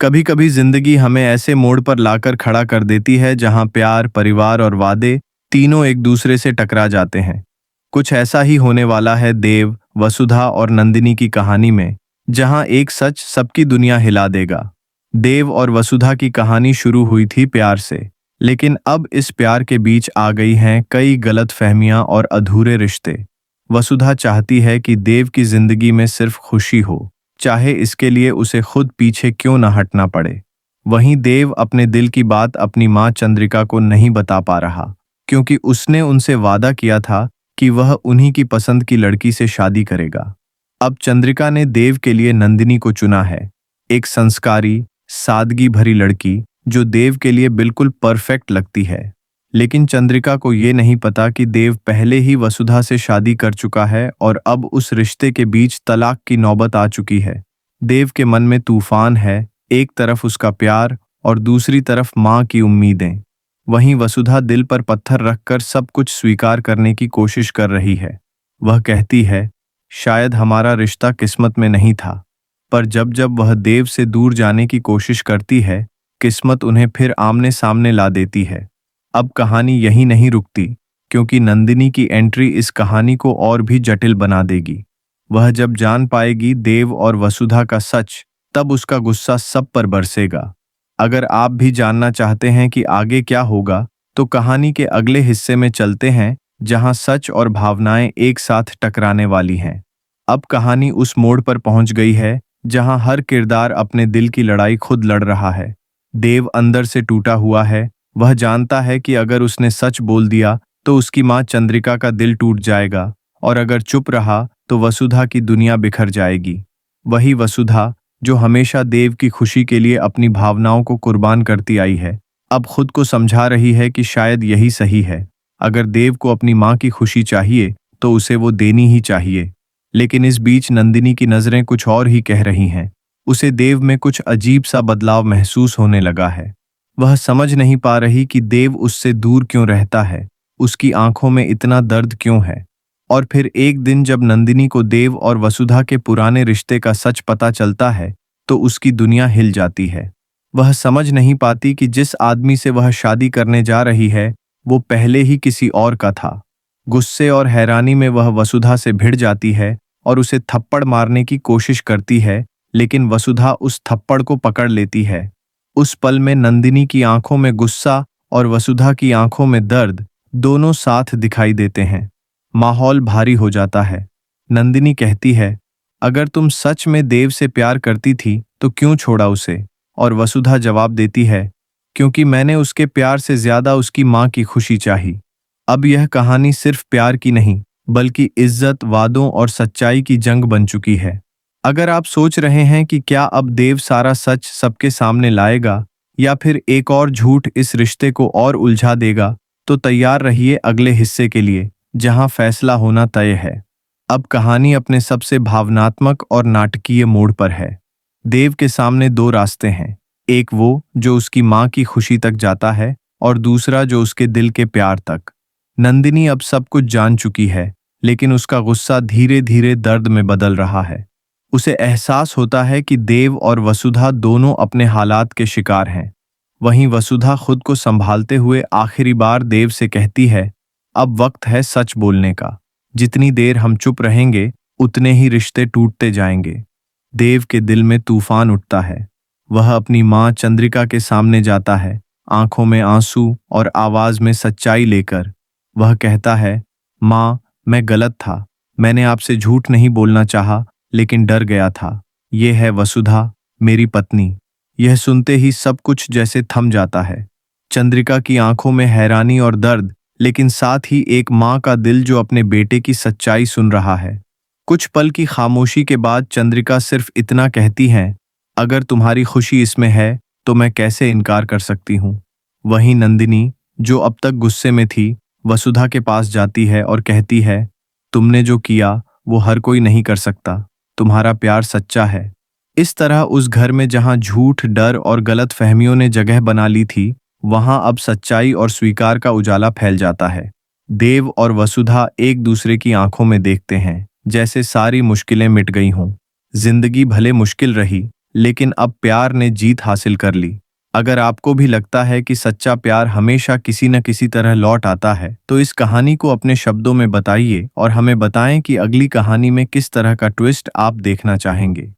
कभी कभी जिंदगी हमें ऐसे मोड़ पर लाकर खड़ा कर देती है जहां प्यार, परिवार और वादे तीनों एक दूसरे से टकरा जाते हैं। कुछ ऐसा ही होने वाला है देव, वसुधा और नंदिनी की कहानी में, जहां एक सच सबकी दुनिया हिला देगा। देव और वसुधा की कहानी शुरू हुई थी प्यार से, लेकिन अब इस प्यार के बीच आ गई हैं कई गलतफहमियां और अधूरे रिश्ते। वसुधा चाहती है कि देव की जिंदगी में सिर्फ खुशी हो, चाहे इसके लिए उसे खुद पीछे क्यों न हटना पड़े। वहीं देव अपने दिल की बात अपनी मां चंद्रिका को नहीं बता पा रहा, क्योंकि उसने उनसे वादा किया था कि वह उन्हीं की पसंद की लड़की से शादी करेगा। अब चंद्रिका ने देव के लिए नंदिनी को चुना है, एक संस्कारी, सादगी भरी लड़की जो देव के लिए बिल्कुल परफेक्ट लगती है। लेकिन चंद्रिका को ये नहीं पता कि देव पहले ही वसुधा से शादी कर चुका है और अब उस रिश्ते के बीच तलाक की नौबत आ चुकी है। देव के मन में तूफान है, एक तरफ उसका प्यार और दूसरी तरफ मां की उम्मीदें। वहीं वसुधा दिल पर पत्थर रखकर सब कुछ स्वीकार करने की कोशिश कर रही है। वह कहती है, शायद हमारा रिश्ता किस्मत में नहीं था। पर जब जब वह देव से दूर जाने की कोशिश करती है, किस्मत उन्हें फिर आमने सामने ला देती है। अब कहानी यहीं नहीं रुकती, क्योंकि नंदिनी की एंट्री इस कहानी को और भी जटिल बना देगी। वह जब जान पाएगी देव और वसुधा का सच, तब उसका गुस्सा सब पर बरसेगा। अगर आप भी जानना चाहते हैं कि आगे क्या होगा, तो कहानी के अगले हिस्से में चलते हैं, जहां सच और भावनाएं एक साथ टकराने वाली हैं। अब कहानी उस मोड़ पर पहुंच गई है जहां हर किरदार अपने दिल की लड़ाई खुद लड़ रहा है। देव अंदर से टूटा हुआ है। वह जानता है कि अगर उसने सच बोल दिया तो उसकी मां चंद्रिका का दिल टूट जाएगा, और अगर चुप रहा तो वसुधा की दुनिया बिखर जाएगी। वही वसुधा जो हमेशा देव की खुशी के लिए अपनी भावनाओं को कुर्बान करती आई है, अब खुद को समझा रही है कि शायद यही सही है। अगर देव को अपनी मां की खुशी चाहिए तो उसे वो देनी ही चाहिए। लेकिन इस बीच नंदिनी की नजरें कुछ और ही कह रही हैं। उसे देव में कुछ अजीब सा बदलाव महसूस होने लगा है। वह समझ नहीं पा रही कि देव उससे दूर क्यों रहता है, उसकी आंखों में इतना दर्द क्यों है। और फिर एक दिन जब नंदिनी को देव और वसुधा के पुराने रिश्ते का सच पता चलता है, तो उसकी दुनिया हिल जाती है। वह समझ नहीं पाती कि जिस आदमी से वह शादी करने जा रही है, वो पहले ही किसी और का था। गुस्से और हैरानी में वह वसुधा से भिड़ जाती है और उसे थप्पड़ मारने की कोशिश करती है, लेकिन वसुधा उस थप्पड़ को पकड़ लेती है। उस पल में नंदिनी की आंखों में गुस्सा और वसुधा की आंखों में दर्द दोनों साथ दिखाई देते हैं। माहौल भारी हो जाता है। नंदिनी कहती है, अगर तुम सच में देव से प्यार करती थी तो क्यों छोड़ा उसे? और वसुधा जवाब देती है, क्योंकि मैंने उसके प्यार से ज्यादा उसकी मां की खुशी चाही। अब यह कहानी सिर्फ प्यार की नहीं, बल्कि इज्जत, वादों और सच्चाई की जंग बन चुकी है। अगर आप सोच रहे हैं कि क्या अब देव सारा सच सबके सामने लाएगा या फिर एक और झूठ इस रिश्ते को और उलझा देगा, तो तैयार रहिए अगले हिस्से के लिए, जहां फैसला होना तय है। अब कहानी अपने सबसे भावनात्मक और नाटकीय मोड़ पर है। देव के सामने दो रास्ते हैं, एक वो जो उसकी मां की खुशी तक जाता है और दूसरा जो उसके दिल के प्यार तक। नंदिनी अब सब कुछ जान चुकी है, लेकिन उसका गुस्सा धीरे धीरे दर्द में बदल रहा है। उसे एहसास होता है कि देव और वसुधा दोनों अपने हालात के शिकार हैं। वहीं वसुधा खुद को संभालते हुए आखिरी बार देव से कहती है, अब वक्त है सच बोलने का। जितनी देर हम चुप रहेंगे, उतने ही रिश्ते टूटते जाएंगे। देव के दिल में तूफान उठता है। वह अपनी मां चंद्रिका के सामने जाता है, आंखों में आंसू और आवाज में सच्चाई लेकर। वह कहता है, मां, मैं गलत था। मैंने आपसे झूठ नहीं बोलना चाहा, लेकिन डर गया था। ये है वसुधा, मेरी पत्नी। यह सुनते ही सब कुछ जैसे थम जाता है। चंद्रिका की आंखों में हैरानी और दर्द, लेकिन साथ ही एक मां का दिल जो अपने बेटे की सच्चाई सुन रहा है। कुछ पल की खामोशी के बाद चंद्रिका सिर्फ इतना कहती है, अगर तुम्हारी खुशी इसमें है तो मैं कैसे इनकार कर सकती हूँ। वहीं नंदिनी, जो अब तक गुस्से में थी, वसुधा के पास जाती है और कहती है, तुमने जो किया वो हर कोई नहीं कर सकता। तुम्हारा प्यार सच्चा है। इस तरह उस घर में जहां झूठ, डर और गलत फहमियों ने जगह बना ली थी, वहां अब सच्चाई और स्वीकार का उजाला फैल जाता है। देव और वसुधा एक दूसरे की आंखों में देखते हैं, जैसे सारी मुश्किलें मिट गई हों। जिंदगी भले मुश्किल रही, लेकिन अब प्यार ने जीत हासिल कर ली। अगर आपको भी लगता है कि सच्चा प्यार हमेशा किसी न किसी तरह लौट आता है, तो इस कहानी को अपने शब्दों में बताइए और हमें बताएं कि अगली कहानी में किस तरह का ट्विस्ट आप देखना चाहेंगे।